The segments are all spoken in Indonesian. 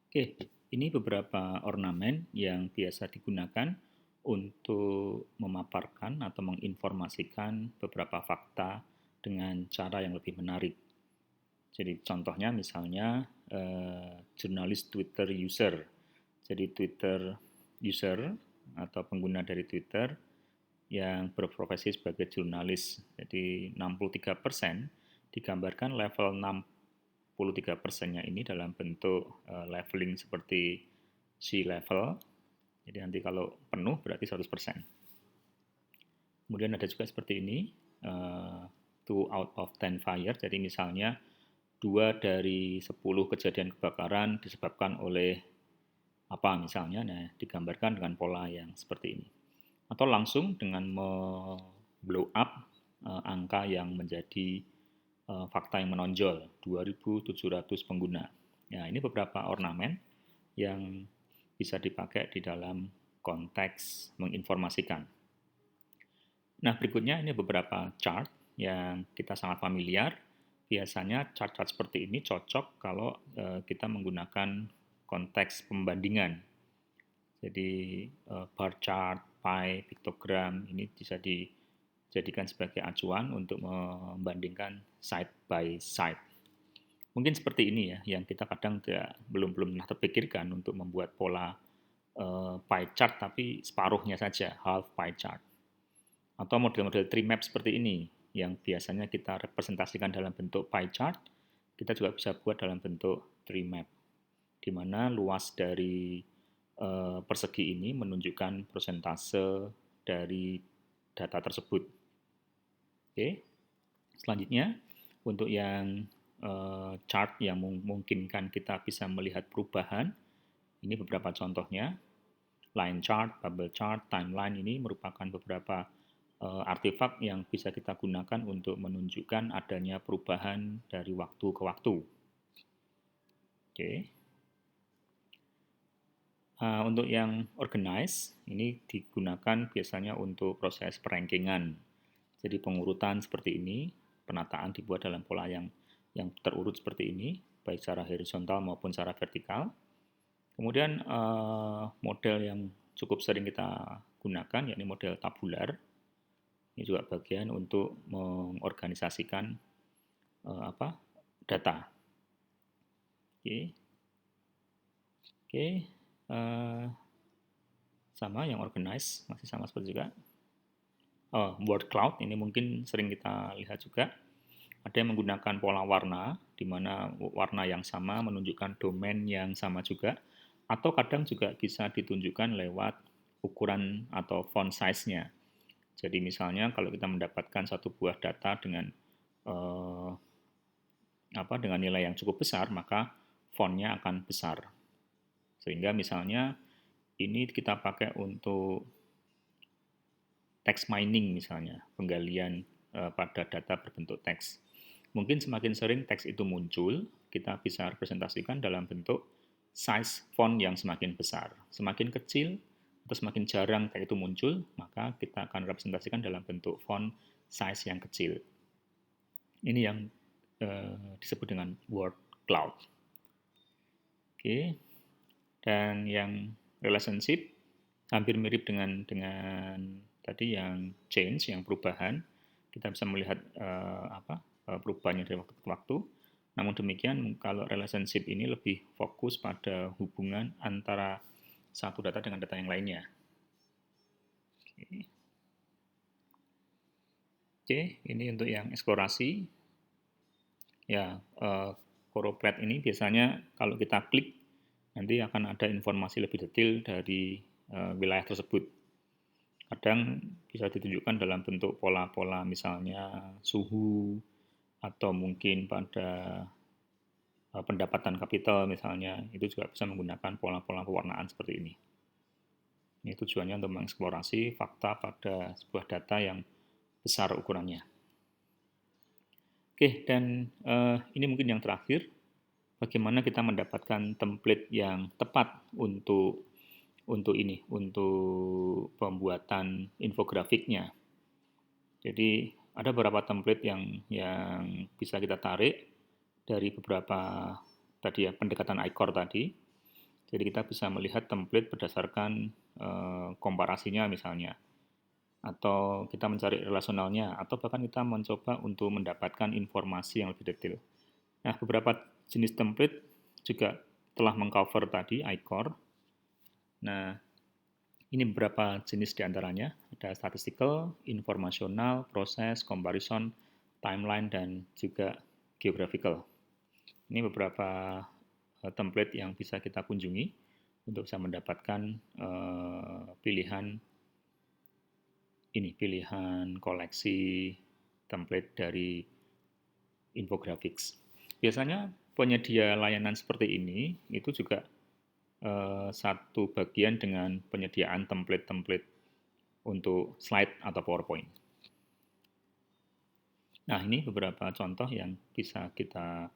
Oke, ini beberapa ornamen yang biasa digunakan untuk memaparkan atau menginformasikan beberapa fakta dengan cara yang lebih menarik. Jadi contohnya misalnya jurnalis Twitter user. Jadi Twitter user atau pengguna dari Twitter yang berprofesi sebagai jurnalis. Jadi 63% digambarkan level 63%-nya ini dalam bentuk leveling seperti sea level. Jadi nanti kalau penuh berarti 100%. Kemudian ada juga seperti ini, 2 out of 10 fire. Jadi misalnya 2 dari 10 kejadian kebakaran disebabkan oleh apa misalnya, nah digambarkan dengan pola yang seperti ini. Atau langsung dengan blow up angka yang menjadi fakta yang menonjol 2.700 pengguna. Ya, ini beberapa ornamen yang bisa dipakai di dalam konteks menginformasikan. Nah, berikutnya ini beberapa chart yang kita sangat familiar. Biasanya chart-chart seperti ini cocok kalau kita menggunakan konteks pembandingan. Jadi bar chart, pie, piktogram ini bisa dijadikan sebagai acuan untuk membandingkan side by side. Mungkin seperti ini ya, yang kita kadang belum pernah terpikirkan untuk membuat pola pie chart tapi separuhnya saja, half pie chart. Atau model-model tree map seperti ini, yang biasanya kita representasikan dalam bentuk pie chart, kita juga bisa buat dalam bentuk tree map, di mana luas dari persegi ini menunjukkan persentase dari data tersebut. Oke, selanjutnya untuk yang chart yang memungkinkan kita bisa melihat perubahan, ini beberapa contohnya. Line chart, bubble chart, timeline ini merupakan beberapa artefak yang bisa kita gunakan untuk menunjukkan adanya perubahan dari waktu ke waktu. Oke. Untuk yang organize, ini digunakan biasanya untuk proses perankingan. Jadi pengurutan seperti ini, penataan dibuat dalam pola yang terurut seperti ini, baik secara horizontal maupun secara vertikal. Kemudian model yang cukup sering kita gunakan, yakni model tabular. Ini juga bagian untuk mengorganisasikan data. Oke, oke, sama yang organize masih sama seperti juga. Word cloud ini mungkin sering kita lihat juga. Ada yang menggunakan pola warna, di mana warna yang sama menunjukkan domain yang sama juga, atau kadang juga bisa ditunjukkan lewat ukuran atau font size-nya. Jadi misalnya kalau kita mendapatkan satu buah data dengan dengan nilai yang cukup besar, maka fontnya akan besar. Sehingga misalnya ini kita pakai untuk text mining misalnya, penggalian pada data berbentuk teks. Mungkin semakin sering teks itu muncul, kita bisa representasikan dalam bentuk size font yang semakin besar. Semakin kecil atau semakin jarang teks itu muncul, maka kita akan representasikan dalam bentuk font size yang kecil. Ini yang disebut dengan word cloud. Oke, dan yang relationship hampir mirip dengan tadi yang change, yang perubahan. Kita bisa melihat perubahannya dari waktu ke waktu. Namun demikian, kalau relationship ini lebih fokus pada hubungan antara satu data dengan data yang lainnya. Oke, ini untuk yang eksplorasi. Ya, Choropleth ini biasanya kalau kita klik, nanti akan ada informasi lebih detail dari wilayah tersebut. Kadang bisa ditunjukkan dalam bentuk pola-pola misalnya suhu, atau mungkin pada pendapatan kapital misalnya, itu juga bisa menggunakan pola-pola pewarnaan seperti ini. Ini tujuannya untuk mengeksplorasi fakta pada sebuah data yang besar ukurannya. Oke, dan ini mungkin yang terakhir, bagaimana kita mendapatkan template yang tepat untuk pembuatan infografiknya. Jadi ada beberapa template yang bisa kita tarik dari beberapa tadi ya pendekatan ICOR tadi. Jadi kita bisa melihat template berdasarkan komparasinya misalnya, atau kita mencari relasionalnya, atau bahkan kita mencoba untuk mendapatkan informasi yang lebih detail. Nah, beberapa jenis template juga telah mengcover tadi iCore. Nah, ini beberapa jenis diantaranya. Ada statistical, informasional, proses, comparison, timeline, dan juga geographical. Ini beberapa template yang bisa kita kunjungi untuk bisa mendapatkan pilihan koleksi template dari infographics. Biasanya penyedia layanan seperti ini itu juga satu bagian dengan penyediaan template-template untuk slide atau PowerPoint. Nah, ini beberapa contoh yang bisa kita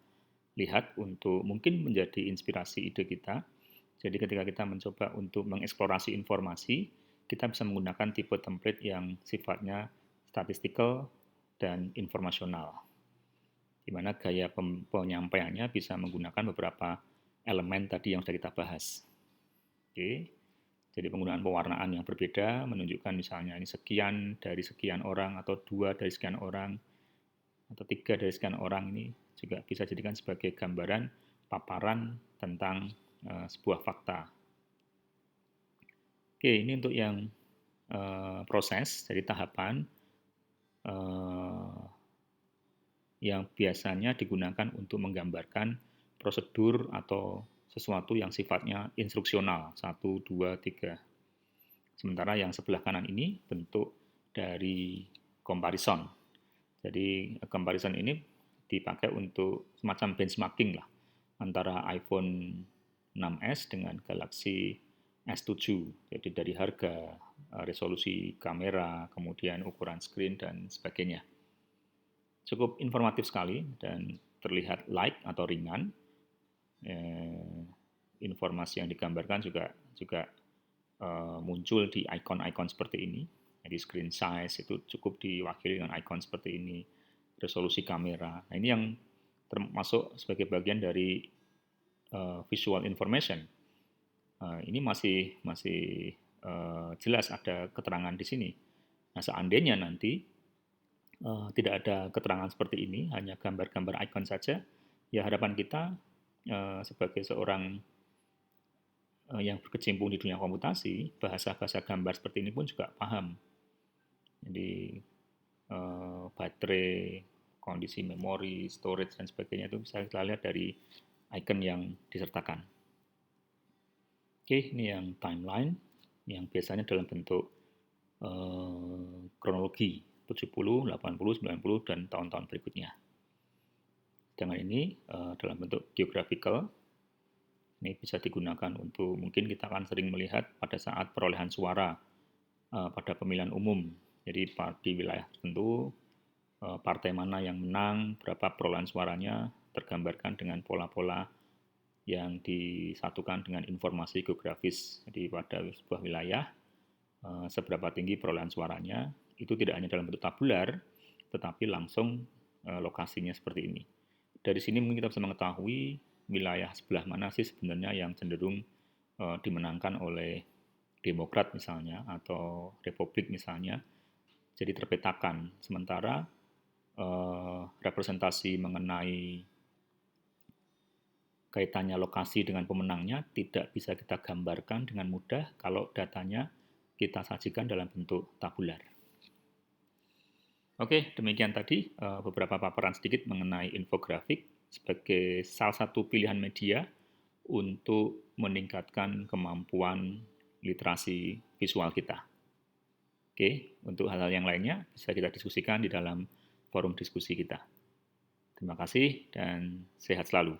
lihat untuk mungkin menjadi inspirasi ide kita. Jadi ketika kita mencoba untuk mengeksplorasi informasi, kita bisa menggunakan tipe template yang sifatnya statistical dan informasional, di mana gaya penyampaiannya bisa menggunakan beberapa elemen tadi yang sudah kita bahas. Oke, jadi penggunaan pewarnaan yang berbeda menunjukkan misalnya ini sekian dari sekian orang, atau 2 dari sekian orang, atau 3 dari sekian orang, ini juga bisa dijadikan sebagai gambaran paparan tentang sebuah fakta. Oke, ini untuk yang proses, jadi tahapan yang biasanya digunakan untuk menggambarkan prosedur atau sesuatu yang sifatnya instruksional, 1, 2, 3. Sementara yang sebelah kanan ini bentuk dari comparison. Jadi comparison ini dipakai untuk semacam benchmarking lah antara iPhone 6s dengan Galaxy S7. Jadi dari harga, resolusi kamera, kemudian ukuran screen, dan sebagainya. Cukup informatif sekali dan terlihat light atau ringan. Informasi yang digambarkan juga muncul di icon-icon seperti ini. Jadi screen size itu cukup diwakili dengan icon seperti ini. Resolusi kamera. Nah, ini yang termasuk sebagai bagian dari visual information. Ini masih jelas ada keterangan di sini. Nah, seandainya nanti tidak ada keterangan seperti ini, hanya gambar-gambar icon saja, ya harapan kita sebagai seorang yang berkecimpung di dunia komputasi, bahasa-bahasa gambar seperti ini pun juga paham. Jadi baterai, kondisi memori, storage, dan sebagainya itu bisa kita lihat dari icon yang disertakan. Oke, ini yang timeline, yang biasanya dalam bentuk kronologi 70, 80, 90, dan tahun-tahun berikutnya. Sedangkan ini dalam bentuk geographical. Ini bisa digunakan untuk, mungkin kita akan sering melihat pada saat perolehan suara pada pemilihan umum. Jadi di wilayah tertentu, partai mana yang menang, berapa perolehan suaranya, tergambarkan dengan pola-pola yang disatukan dengan informasi geografis. Jadi pada sebuah wilayah, seberapa tinggi perolehan suaranya, itu tidak hanya dalam bentuk tabular, tetapi langsung lokasinya seperti ini. Dari sini mungkin kita bisa mengetahui wilayah sebelah mana sih sebenarnya yang cenderung dimenangkan oleh Demokrat misalnya, atau Republik misalnya. Jadi terpetakan. Sementara representasi mengenai kaitannya lokasi dengan pemenangnya tidak bisa kita gambarkan dengan mudah kalau datanya kita sajikan dalam bentuk tabular. Oke, demikian tadi beberapa paparan sedikit mengenai infografik sebagai salah satu pilihan media untuk meningkatkan kemampuan literasi visual kita. Oke, untuk hal-hal yang lainnya bisa kita diskusikan di dalam forum diskusi kita. Terima kasih dan sehat selalu.